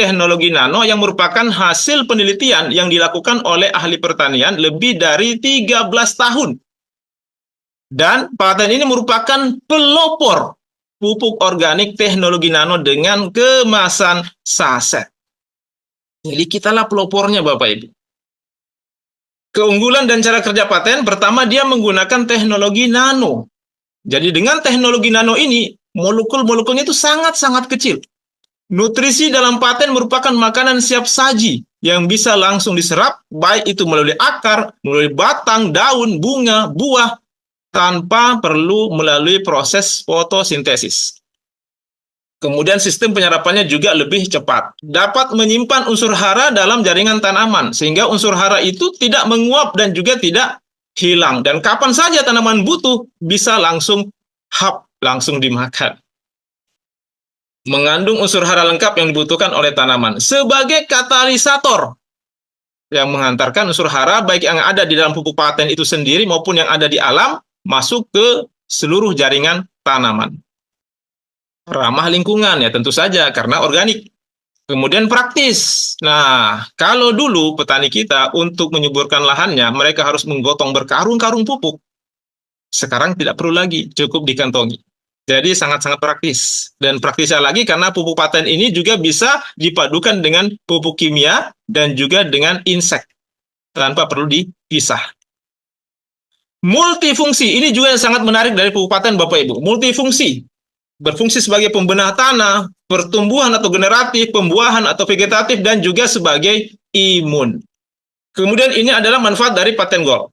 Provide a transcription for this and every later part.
teknologi nano yang merupakan hasil penelitian yang dilakukan oleh ahli pertanian lebih dari 13 tahun. Dan paten ini merupakan pelopor pupuk organik teknologi nano dengan kemasan saset. Jadi kitalah pelopornya Bapak Ibu. Keunggulan dan cara kerja paten, pertama dia menggunakan teknologi nano. Jadi dengan teknologi nano ini, molekul-molekulnya itu sangat-sangat kecil. Nutrisi dalam paten merupakan makanan siap saji yang bisa langsung diserap, baik itu melalui akar, melalui batang, daun, bunga, buah, tanpa perlu melalui proses fotosintesis. Kemudian sistem penyerapannya juga lebih cepat. Dapat menyimpan unsur hara dalam jaringan tanaman, sehingga unsur hara itu tidak menguap dan juga tidak hilang. Dan kapan saja tanaman butuh, bisa langsung langsung dimakan. Mengandung unsur hara lengkap yang dibutuhkan oleh tanaman. Sebagai katalisator yang mengantarkan unsur hara, baik yang ada di dalam pupuk paten itu sendiri maupun yang ada di alam, masuk ke seluruh jaringan tanaman. Ramah lingkungan ya tentu saja karena organik. Kemudian praktis. Nah, kalau dulu petani kita untuk menyuburkan lahannya, mereka harus menggotong berkarung-karung pupuk. Sekarang tidak perlu lagi, cukup dikantongi. Jadi sangat-sangat praktis. Dan praktisnya lagi karena pupuk paten ini juga bisa dipadukan dengan pupuk kimia dan juga dengan insek. Tanpa perlu dipisah. Multifungsi, ini juga yang sangat menarik dari pupuk paten Bapak Ibu. Multifungsi. Berfungsi sebagai pembenah tanah, pertumbuhan atau generatif, pembuahan atau vegetatif, dan juga sebagai imun. Kemudian ini adalah manfaat dari paten gold.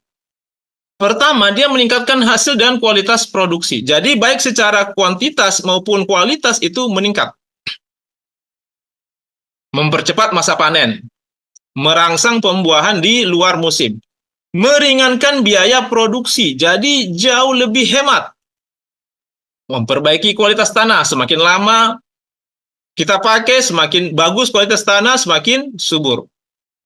Pertama, dia meningkatkan hasil dan kualitas produksi. Jadi baik secara kuantitas maupun kualitas itu meningkat. Mempercepat masa panen. Merangsang pembuahan di luar musim. Meringankan biaya produksi, jadi jauh lebih hemat. Memperbaiki kualitas tanah, semakin lama kita pakai, semakin bagus kualitas tanah, semakin subur.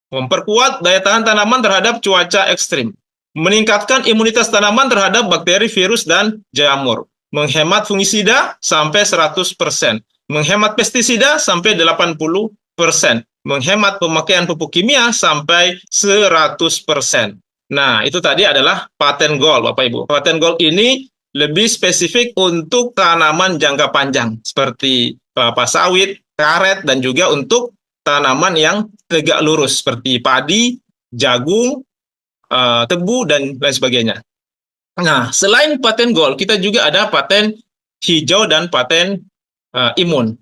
Memperkuat daya tahan tanaman terhadap cuaca ekstrim. Meningkatkan imunitas tanaman terhadap bakteri, virus, dan jamur. Menghemat fungisida sampai 100%. Menghemat pestisida sampai 80%. Menghemat pemakaian pupuk kimia sampai 100%. Nah, itu tadi adalah paten gold, Bapak Ibu. Paten gold ini lebih spesifik untuk tanaman jangka panjang, seperti kelapa sawit, karet, dan juga untuk tanaman yang tegak lurus, seperti padi, jagung, tebu, dan lain sebagainya. Nah, selain paten gold, kita juga ada paten hijau dan paten imun.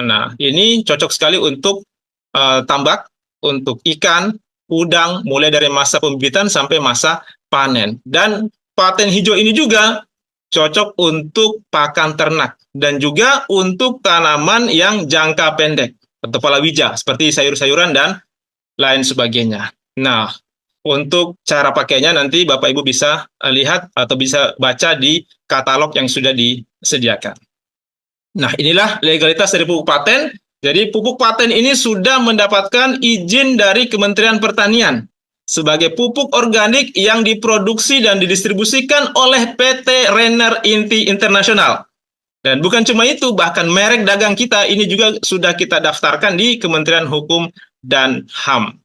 Nah, ini cocok sekali untuk tambak, untuk ikan, udang, mulai dari masa pembibitan sampai masa panen. Dan paten hijau ini juga cocok untuk pakan ternak dan juga untuk tanaman yang jangka pendek atau palawija seperti sayur-sayuran dan lain sebagainya. Nah, untuk cara pakainya nanti Bapak Ibu bisa lihat atau bisa baca di katalog yang sudah disediakan. Nah, inilah legalitas dari pupuk paten. Jadi pupuk paten ini sudah mendapatkan izin dari Kementerian Pertanian sebagai pupuk organik yang diproduksi dan didistribusikan oleh PT Renner Inti Internasional. Dan bukan cuma itu, bahkan merek dagang kita ini juga sudah kita daftarkan di Kementerian Hukum dan HAM.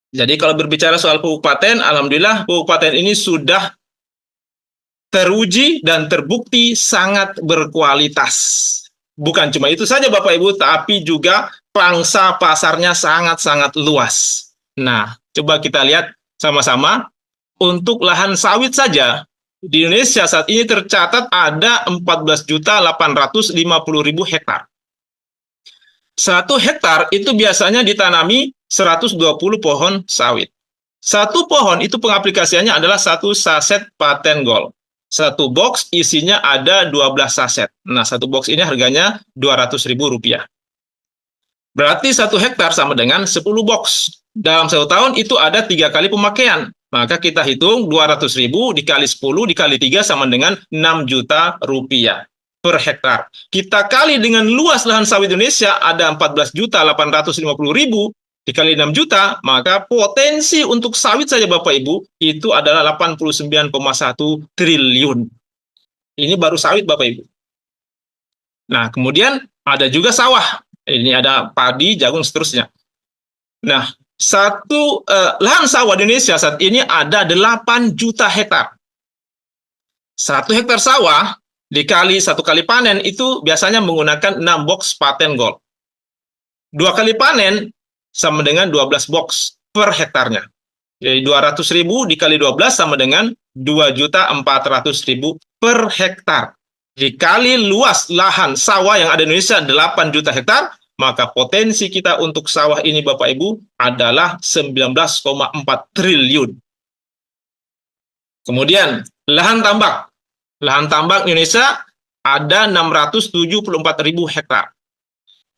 Jadi kalau berbicara soal pupuk paten, alhamdulillah pupuk paten ini sudah teruji dan terbukti sangat berkualitas. Bukan cuma itu saja Bapak Ibu, tapi juga pangsa pasarnya sangat-sangat luas. Nah, coba kita lihat sama-sama. Untuk lahan sawit saja, di Indonesia saat ini tercatat ada 14.850.000 hektar. 1 hektar itu biasanya ditanami 120 pohon sawit. 1 pohon itu pengaplikasiannya adalah 1 saset paten gold. 1 box isinya ada 12 saset. Nah, 1 box ini harganya Rp200.000. Berarti 1 hektar sama dengan 10 box. Dalam 1 tahun itu ada 3 kali pemakaian. Maka kita hitung 200.000 dikali 10 dikali 3 sama dengan Rp6 juta per hektar. Kita kali dengan luas lahan sawit Indonesia ada 14.850.000 dikali 6 juta, maka potensi untuk sawit saja Bapak Ibu itu adalah 89,1 triliun. Ini baru sawit Bapak Ibu. Nah, kemudian ada juga sawah. Ini ada padi, jagung, seterusnya. Nah, lahan sawah di Indonesia saat ini ada 8 juta hektar. 1 hektar sawah dikali 1 kali panen itu biasanya menggunakan 6 box paten gold. 2 kali panen sama dengan 12 box per hektarnya. Jadi 200.000 dikali 12 sama dengan 2.400.000 per hektar. Dikali luas lahan sawah yang ada di Indonesia 8 juta hektar, maka potensi kita untuk sawah ini Bapak Ibu adalah 19,4 triliun. Kemudian lahan tambak. Lahan tambak Indonesia ada 674.000 hektar.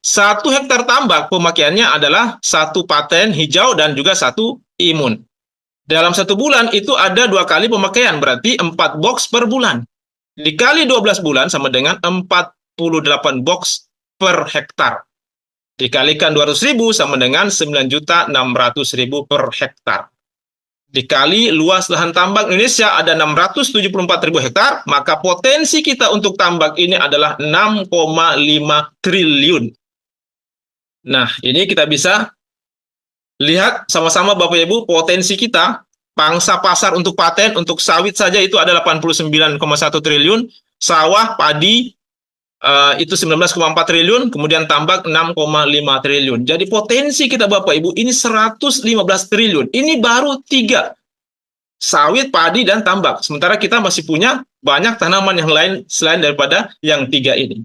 1 hektar tambak pemakaiannya adalah 1 paten hijau dan juga 1 imun. Dalam 1 bulan itu ada 2 kali pemakaian, berarti 4 box per bulan. Dikali 12 bulan sama dengan 48 box per hektar. Dikalikan 200.000 sama dengan 9.600.000 per hektar. Dikali luas lahan tambak Indonesia ada 674.000 hektar, maka potensi kita untuk tambak ini adalah 6,5 triliun. Nah, ini kita bisa lihat sama-sama Bapak Ibu potensi kita, pangsa pasar untuk paten, untuk sawit saja itu ada 89,1 triliun, sawah, padi, itu 19,4 triliun, kemudian tambak 6,5 triliun. Jadi potensi kita Bapak Ibu ini 115 triliun. Ini baru 3. Sawit, padi, dan tambak. Sementara kita masih punya banyak tanaman yang lain selain daripada yang 3 ini.